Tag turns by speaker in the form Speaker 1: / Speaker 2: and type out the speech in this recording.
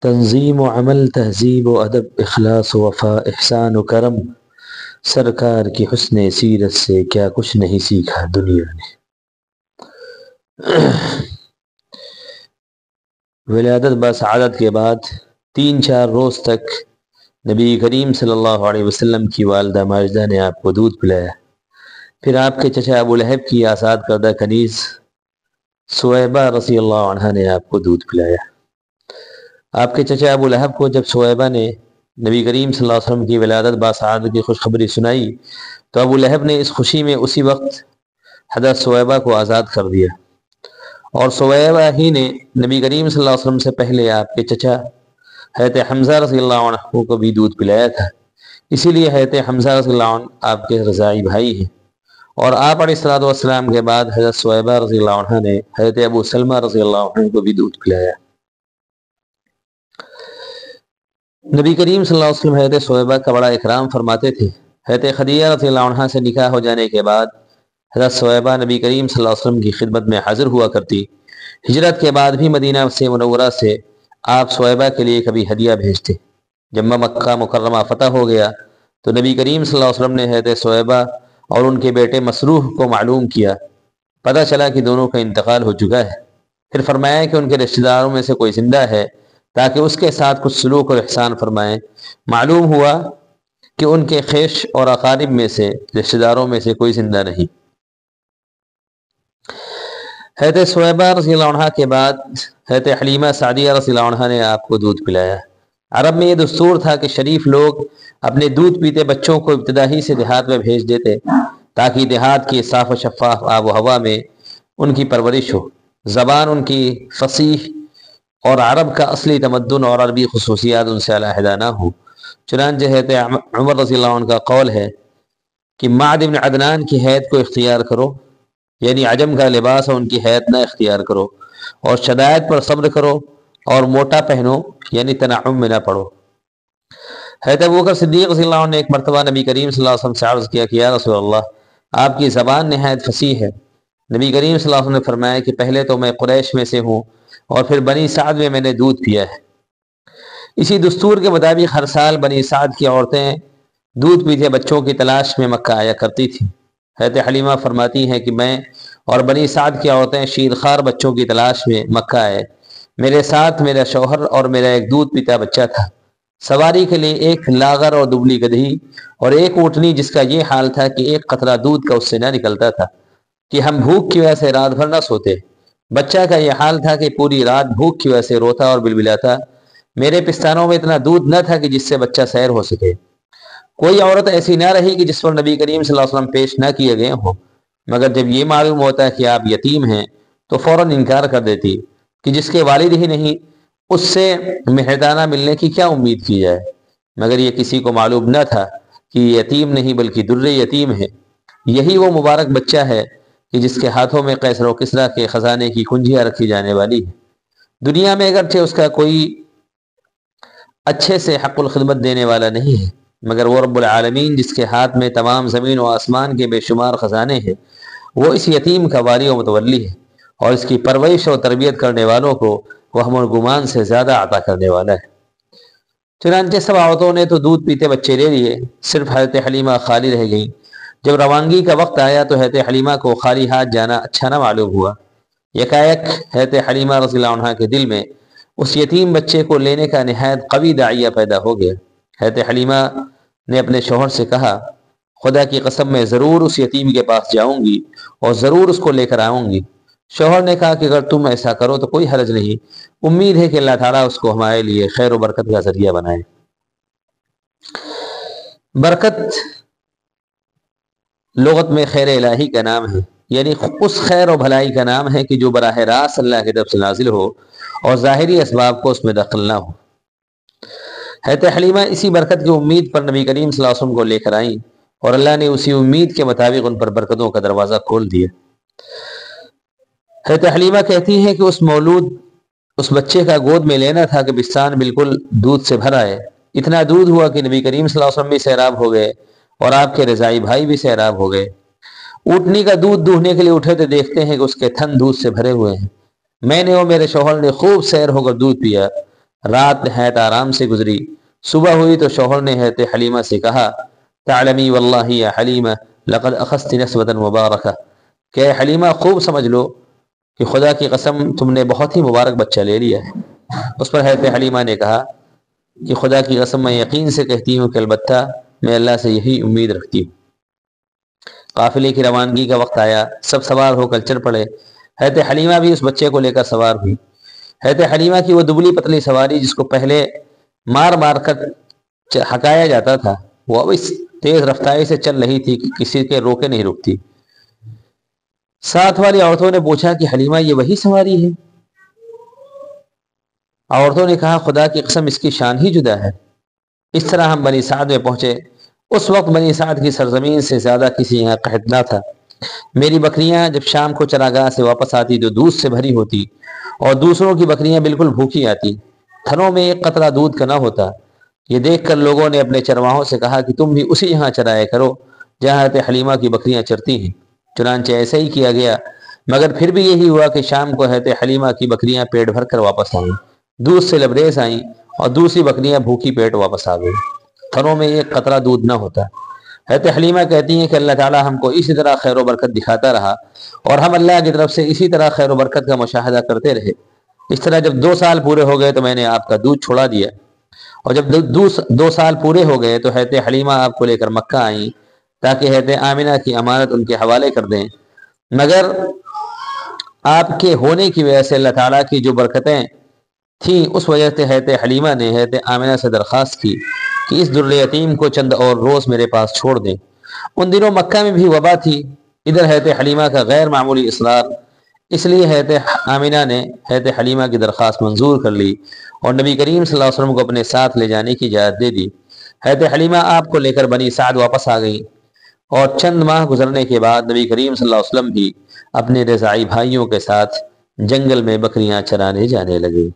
Speaker 1: تنظیم و عمل، تہذیب و ادب، اخلاص و وفا، احسان و کرم، سرکار کی حسن سیرت سے کیا کچھ نہیں سیکھا دنیا نے۔ ولادت بسعادت کے بعد 3-4 روز تک نبی کریم صلی اللہ علیہ وسلم کی والدہ ماجدہ نے آپ کو دودھ پلایا۔ پھر آپ کے چچا ابو لہب کی آزاد کردہ کنیز سویبہ رضی اللہ عنہ نے آپ کو دودھ پلایا۔ آپ کے چچا ابو لہب کو جب سویبہ نے نبی کریم صلی اللہ علیہ وسلم کی ولادت بسعادت کی خوشخبری سنائی تو ابو لہب نے اس خوشی میں اسی وقت حضرت سویبہ کو آزاد کر دیا، اور سویبہ ہی نے نبی کریم صلی اللہ علیہ وسلم سے پہلے آپ کے چچا حضرت حمزہ رضی اللہ عنہ کو بھی دودھ پلایا تھا، اسی لیے حضرت حمزہ رضی اللہ عنہ آپ کے رضاعی بھائی ہیں۔ اور آپ علیہ الصلوۃ والسلام کے بعد حضرت سویبہ رضی اللہ عنہ نے حضرت ابو سلمہ رضی اللہ عنہ کو بھی دودھ پلایا۔ نبی کریم صلی اللہ علیہ وسلم حضرت سویبہ کا بڑا اکرام فرماتے تھے۔ حضرت خدیجہ رضی اللہ عنہ سے نکاح ہو جانے کے بعد حضرت سویبہ نبی کریم صلی اللہ علیہ وسلم کی خدمت میں حاضر ہوا کرتی۔ ہجرت کے بعد بھی مدینہ سے منورہ سے آپ سویبہ کے لیے کبھی ہدیہ بھیجتے۔ جب مکہ مکرمہ فتح ہو گیا تو نبی کریم صلی اللہ علیہ وسلم نے حضرت سویبہ اور ان کے بیٹے مسروح کو معلوم کیا، پتہ چلا کہ دونوں کا انتقال ہو چکا ہے۔ پھر فرمایا کہ ان کے رشتہ داروں میں سے کوئی زندہ ہے تاکہ اس کے ساتھ کچھ سلوک اور احسان فرمائیں۔ معلوم ہوا کہ ان کے خیش اور اقارب میں سے رشتہ داروں میں سے کوئی زندہ نہیں۔ حضرت سویبہ رضی اللہ عنہ کے بعد حضرت حلیمہ سعدیہ رضی اللہ عنہ نے آپ کو دودھ پلایا۔ عرب میں یہ دستور تھا کہ شریف لوگ اپنے دودھ پیتے بچوں کو ابتدا ہی سے دیہات میں بھیج دیتے تاکہ دیہات کی صاف و شفاف آب و ہوا میں ان کی پرورش ہو، زبان ان کی فصیح اور عرب کا اصلی تمدن اور عربی خصوصیات ان سے علیحدہ نہ ہو۔ چنانچہ حضرت عمر رضی اللہ عنہ کا قول ہے کہ معد بن عدنان کی حیت کو اختیار کرو، یعنی عجم کا لباس اور ان کی حیت نہ اختیار کرو، اور شدائد پر صبر کرو اور موٹا پہنو، یعنی تنعم میں نہ پڑو۔ حضرت ابوبکر صدیق رضی اللہ عنہ نے ایک مرتبہ نبی کریم صلی اللہ علیہ وسلم سے عرض کیا کہ یا رسول اللہ، آپ کی زبان نہایت فصیح ہے۔ نبی کریم صلی اللہ علیہ وسلم نے فرمایا کہ پہلے تو میں قریش میں سے ہوں اور پھر بنی سعد میں نے دودھ پیا ہے۔ اسی دستور کے مطابق ہر سال بنی سعد کی عورتیں دودھ پیتے بچوں کی تلاش میں مکہ آیا کرتی تھیں۔ حضرت حلیمہ فرماتی ہیں کہ میں اور بنی سعد کی عورتیں شیرخوار بچوں کی تلاش میں مکہ آئے۔ میرے ساتھ میرا شوہر اور میرا ایک دودھ پیتا بچہ تھا۔ سواری کے لیے ایک لاغر اور دبلی گدھی اور ایک اونٹنی جس کا یہ حال تھا کہ ایک قطرہ دودھ کا اس سے نہ نکلتا تھا کہ ہم بھوک کی وجہ سے رات بھر نہ سوتے۔ بچہ کا یہ حال تھا کہ پوری رات بھوک کی وجہ سے روتا اور بلبلاتا۔ میرے پستانوں میں اتنا دودھ نہ تھا کہ جس سے بچہ سیر ہو سکے۔ کوئی عورت ایسی نہ رہی کہ جس پر نبی کریم صلی اللہ علیہ وسلم پیش نہ کیے گئے ہوں، مگر جب یہ معلوم ہوتا ہے کہ آپ یتیم ہیں تو فوراً انکار کر دیتی کہ جس کے والد ہی نہیں اس سے مہربانہ ملنے کی کیا امید کی جائے۔ مگر یہ کسی کو معلوم نہ تھا کہ یہ یتیم نہیں بلکہ در یتیم ہے۔ یہی وہ مبارک بچہ ہے کہ جس کے ہاتھوں میں قیصر و کسریٰ کے خزانے کی کنجیاں رکھی جانے والی ہیں۔ دنیا میں اگرچہ اس کا کوئی اچھے سے حق الخدمت دینے والا نہیں ہے، مگر وہ رب العالمین جس کے ہاتھ میں تمام زمین و آسمان کے بے شمار خزانے ہیں، وہ اس یتیم کا والی و متولی ہے، اور اس کی پرورش اور تربیت کرنے والوں کو وہم و گمان سے زیادہ عطا کرنے والا ہے۔ چنانچہ سب عورتوں نے تو دودھ پیتے بچے لے لیے، صرف حضرت حلیمہ خالی رہ گئیں۔ جب روانگی کا وقت آیا تو حضرت حلیمہ کو خالی ہاتھ جانا اچھا نہ معلوم ہوا۔ یکایک حضرت حلیمہ رضی اللہ عنہ کے دل میں اس یتیم بچے کو لینے کا نہایت قوی داعیہ پیدا ہو گیا۔ حضرت حلیمہ نے اپنے شوہر سے کہا، خدا کی قسم میں ضرور اس یتیم کے پاس جاؤں گی اور ضرور اس کو لے کر آؤں گی۔ شوہر نے کہا کہ اگر تم ایسا کرو تو کوئی حرج نہیں، امید ہے کہ اللہ تعالیٰ اس کو ہمارے لیے خیر و برکت کا ذریعہ بنائے۔ برکت لغت میں خیر الہی کا نام ہے، یعنی اس خیر و بھلائی کا نام ہے کہ جو براہ راست اللہ کی طرف سے نازل ہو اور ظاہری اسباب کو اس میں دخل نہ ہو۔ حضرت حلیمہ اسی برکت کی امید پر نبی کریم صلی اللہ علیہ وسلم کو لے کر آئیں اور اللہ نے اسی امید کے مطابق ان پر برکتوں کا دروازہ کھول دیا۔ حضرت حلیمہ کہتی ہیں کہ اس مولود اس بچے کا گود میں لینا تھا کہ بستان بالکل دودھ سے بھر آئے۔ اتنا دودھ ہوا کہ نبی کریم صلی اللہ علیہ وسلم بھی سیراب ہو گئے اور آپ کے رضائی بھائی بھی سیراب ہو گئے۔ اونٹنی کا دودھ دوہنے کے لیے اٹھے تو دیکھتے ہیں کہ اس کے تھن دودھ سے بھرے ہوئے ہیں۔ میں نے اور میرے شوہر نے خوب سیر ہو کر دودھ پیا، رات نہایت آرام سے گزری۔ صبح ہوئی تو شوہر نے حضرت حلیمہ سے کہا تعلمی واللہ یا حلیمہ لقد اخذت نسبۃ مبارکہ، کہ حلیمہ خوب سمجھ لو کہ خدا کی قسم تم نے بہت ہی مبارک بچہ لے لیا ہے۔ اس پر حضرت حلیمہ نے کہا کہ خدا کی قسم میں یقین سے کہتی ہوں کہ البتہ میں اللہ سے یہی امید رکھتی ہوں۔ قافلے کی روانگی کا وقت آیا، سب سوار ہو کر چل پڑے۔ حضرت حلیمہ بھی اس بچے کو لے کر سوار ہوئی۔ حضرت حلیمہ کی وہ دبلی پتلی سواری جس کو پہلے مار مار کر ہکایا جاتا تھا، وہ اب اس تیز رفتاری سے چل رہی تھی کہ کسی کے روکے نہیں رکتی۔ ساتھ والی عورتوں نے پوچھا کہ حلیمہ یہ وہی سواری ہے؟ عورتوں نے کہا خدا کی قسم اس کی شان ہی جدا ہے۔ اس طرح ہم بنی سعد میں پہنچے۔ اس وقت بنی سعد کی سرزمین سے زیادہ کسی یہاں قحط نہ تھا۔ میری بکریاں جب شام کو چراگاہ سے واپس آتی تو دودھ سے بھری ہوتی اور دوسروں کی بکریاں بالکل بھوکی آتی، تھنوں میں ایک قطرہ دودھ کا نہ ہوتا۔ یہ دیکھ کر لوگوں نے اپنے چرواہوں سے کہا کہ تم بھی اسی یہاں چرایا کرو جہاں حضرت حلیمہ کی بکریاں چرتی ہیں۔ چنانچہ ایسا ہی کیا گیا، مگر پھر بھی یہی ہوا کہ شام کو حضرت حلیمہ کی بکریاں پیٹ بھر کر واپس آئیں، دودھ سے لبریز آئیں، اور دوسری بکریاں بھوکی پیٹ واپس آ گئیں، تھنوں میں ایک قطرہ دودھ نہ ہوتا۔ حضرت حلیمہ کہتی ہیں کہ اللہ تعالی ہم کو اسی طرح خیر و برکت دکھاتا رہا اور ہم اللہ کی طرف سے اسی طرح خیر و برکت کا مشاہدہ کرتے رہے۔ اس طرح جب 2 سال پورے ہو گئے تو میں نے آپ کا دودھ چھوڑا دیا، اور جب 2 سال پورے ہو گئے تو حضرت حلیمہ آپ کو لے کر مکہ آئیں تاکہ حضرت آمنہ کی امانت ان کے حوالے کر دیں، مگر آپ کے ہونے کی وجہ سے اللہ تعالیٰ کی جو برکتیں تھیں اس وجہ سے حضرت حلیمہ نے حضرت آمنہ سے درخواست کی کہ اس در یتیم کو چند اور روز میرے پاس چھوڑ دیں۔ ان دنوں مکہ میں بھی وبا تھی، ادھر حضرت حلیمہ کا غیر معمولی اصرار، اس لیے حضرت آمنہ نے حضرت حلیمہ کی درخواست منظور کر لی اور نبی کریم صلی اللہ علیہ وسلم کو اپنے ساتھ لے جانے کی اجازت دے دی۔ حضرت حلیمہ آپ کو لے کر بنی سعد واپس آ گئی، اور چند ماہ گزرنے کے بعد نبی کریم صلی اللہ علیہ وسلم بھی اپنے رضاعی بھائیوں کے ساتھ جنگل میں بکریاں چرانے جانے لگے۔